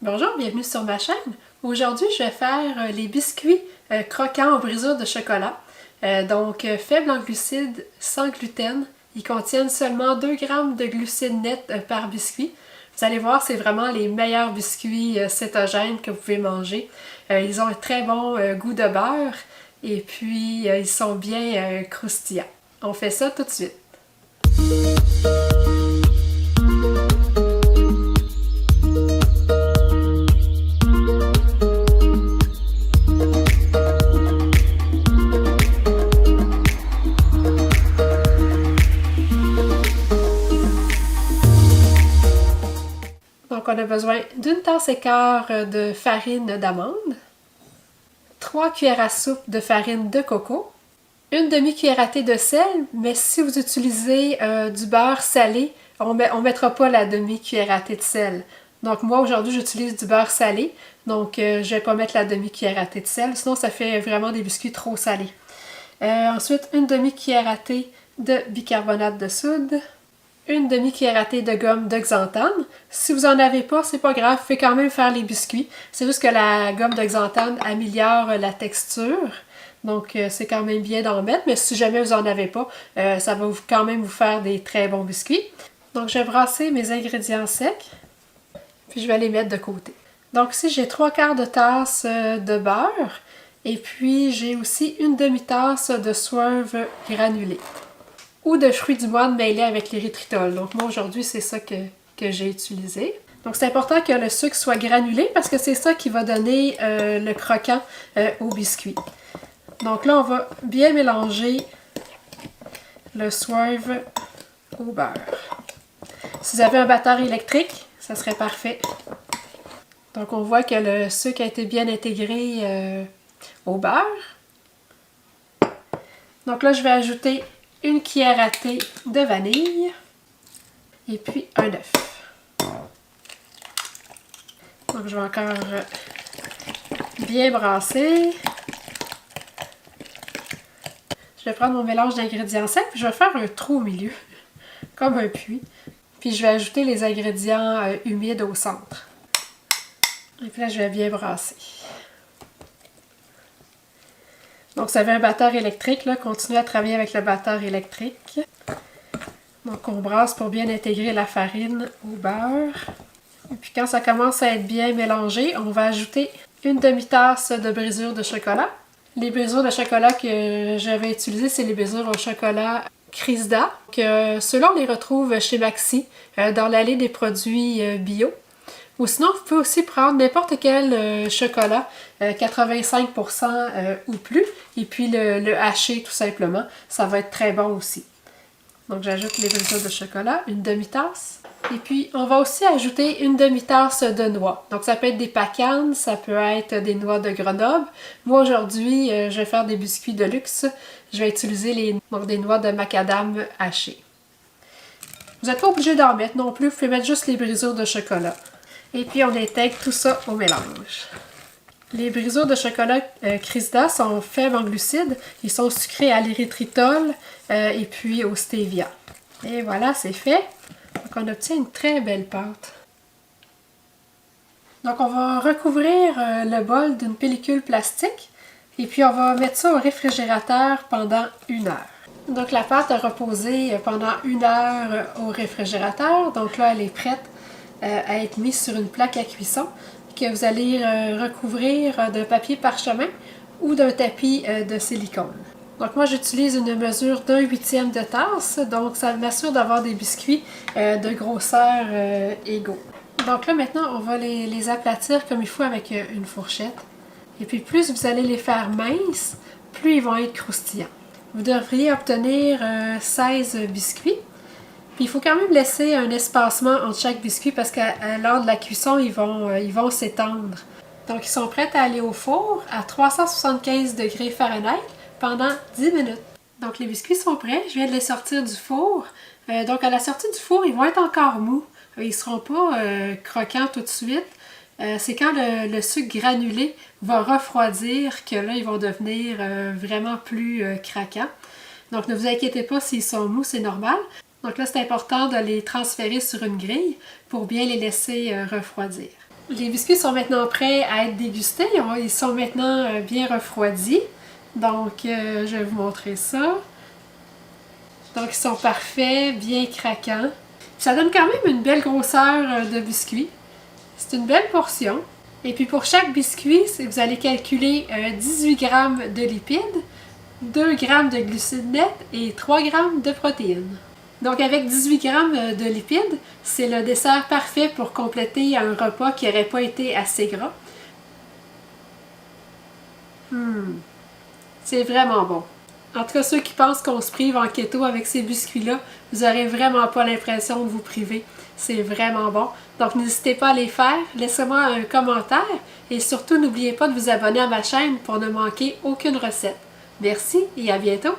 Bonjour, bienvenue sur ma chaîne. Aujourd'hui, je vais faire les biscuits croquants aux brisures de chocolat. Donc, faibles en glucides, sans gluten. Ils contiennent seulement 2 grammes de glucides nets par biscuit. Vous allez voir, c'est vraiment les meilleurs biscuits cétogènes que vous pouvez manger. Ils ont un très bon goût de beurre et puis ils sont bien croustillants. On fait ça tout de suite. Donc, on a besoin d'une tasse et quart de farine d'amande, 3 cuillères à soupe de farine de coco, une demi-cuillère à thé de sel, mais si vous utilisez du beurre salé, on ne mettra pas la demi-cuillère à thé de sel. Donc moi, aujourd'hui, j'utilise du beurre salé, donc je ne vais pas mettre la demi-cuillère à thé de sel, sinon ça fait vraiment des biscuits trop salés. Ensuite, une demi-cuillère à thé de bicarbonate de soude, une demi-cuillère à thé de gomme de xanthane. Si vous n'en avez pas, c'est pas grave, vous pouvez quand même faire les biscuits. C'est juste que la gomme de xanthane améliore la texture. Donc c'est quand même bien d'en mettre, mais si jamais vous n'en avez pas, ça va quand même vous faire des très bons biscuits. Donc je vais brasser mes ingrédients secs, puis je vais les mettre de côté. Donc ici j'ai 3/4 de tasse de beurre, et puis j'ai aussi une demi-tasse de swerve granulé ou de fruits du moine mêlés avec l'érythritol. Donc moi aujourd'hui c'est ça que j'ai utilisé. Donc c'est important que le sucre soit granulé parce que c'est ça qui va donner le croquant au biscuit. Donc là on va bien mélanger le swerve au beurre. Si vous avez un batteur électrique, ça serait parfait. Donc on voit que le sucre a été bien intégré au beurre. Donc là je vais ajouter une cuillère à thé de vanille et puis un œuf. Donc je vais encore bien brasser. Je vais prendre mon mélange d'ingrédients secs puis je vais faire un trou au milieu, comme un puits. Puis je vais ajouter les ingrédients humides au centre. Et puis là je vais bien brasser. Donc, ça avait un batteur électrique, là. Continuez à travailler avec le batteur électrique. Donc, on brasse pour bien intégrer la farine au beurre. Et puis, quand ça commence à être bien mélangé, on va ajouter une demi-tasse de brisure de chocolat. Les brisures de chocolat que j'avais utilisées, c'est les brisures au chocolat Crisda. Ceux-là, on les retrouve chez Maxi, dans l'allée des produits bio. Ou sinon, vous pouvez aussi prendre n'importe quel chocolat, 85% ou plus, et puis le hacher tout simplement. Ça va être très bon aussi. Donc j'ajoute les brisures de chocolat, une demi-tasse. Et puis on va aussi ajouter une demi-tasse de noix. Donc ça peut être des packanes, ça peut être des noix de Grenoble. Moi aujourd'hui, je vais faire des biscuits de luxe. Je vais utiliser des noix de macadam hachées. Vous n'êtes pas obligé d'en mettre non plus, vous pouvez mettre juste les brisures de chocolat. Et puis on intègre tout ça au mélange. Les brisures de chocolat Crisda sont faibles en glucides. Ils sont sucrés à l'érythritol et puis au stevia. Et voilà, c'est fait. Donc on obtient une très belle pâte. Donc on va recouvrir le bol d'une pellicule plastique. Et puis on va mettre ça au réfrigérateur pendant 1 heure. Donc la pâte a reposé pendant 1 heure au réfrigérateur. Donc là, elle est prête à être mise sur une plaque à cuisson que vous allez recouvrir de papier parchemin ou d'un tapis de silicone. Donc moi j'utilise une mesure d'1/8 de tasse, donc ça m'assure d'avoir des biscuits de grosseur égaux. Donc là maintenant on va les aplatir comme il faut avec une fourchette. Et puis plus vous allez les faire minces, plus ils vont être croustillants. Vous devriez obtenir 16 biscuits. Puis il faut quand même laisser un espacement entre chaque biscuit parce que lors de la cuisson, ils vont s'étendre. Donc ils sont prêts à aller au four à 375 degrés Fahrenheit pendant 10 minutes. Donc les biscuits sont prêts, je viens de les sortir du four. Donc à la sortie du four, ils vont être encore mous. Ils ne seront pas croquants tout de suite. C'est quand le sucre granulé va refroidir que là, ils vont devenir vraiment plus craquants. Donc ne vous inquiétez pas s'ils sont mous, c'est normal. Donc là, c'est important de les transférer sur une grille pour bien les laisser refroidir. Les biscuits sont maintenant prêts à être dégustés. Ils sont maintenant bien refroidis. Donc, je vais vous montrer ça. Donc, ils sont parfaits, bien craquants. Ça donne quand même une belle grosseur de biscuits. C'est une belle portion. Et puis pour chaque biscuit, vous allez calculer 18 g de lipides, 2 g de glucides nets et 3 g de protéines. Donc avec 18 g de lipides, c'est le dessert parfait pour compléter un repas qui n'aurait pas été assez gras. C'est vraiment bon. En tout cas, ceux qui pensent qu'on se prive en keto avec ces biscuits-là, vous n'aurez vraiment pas l'impression de vous priver. C'est vraiment bon. Donc n'hésitez pas à les faire, laissez-moi un commentaire et surtout n'oubliez pas de vous abonner à ma chaîne pour ne manquer aucune recette. Merci et à bientôt!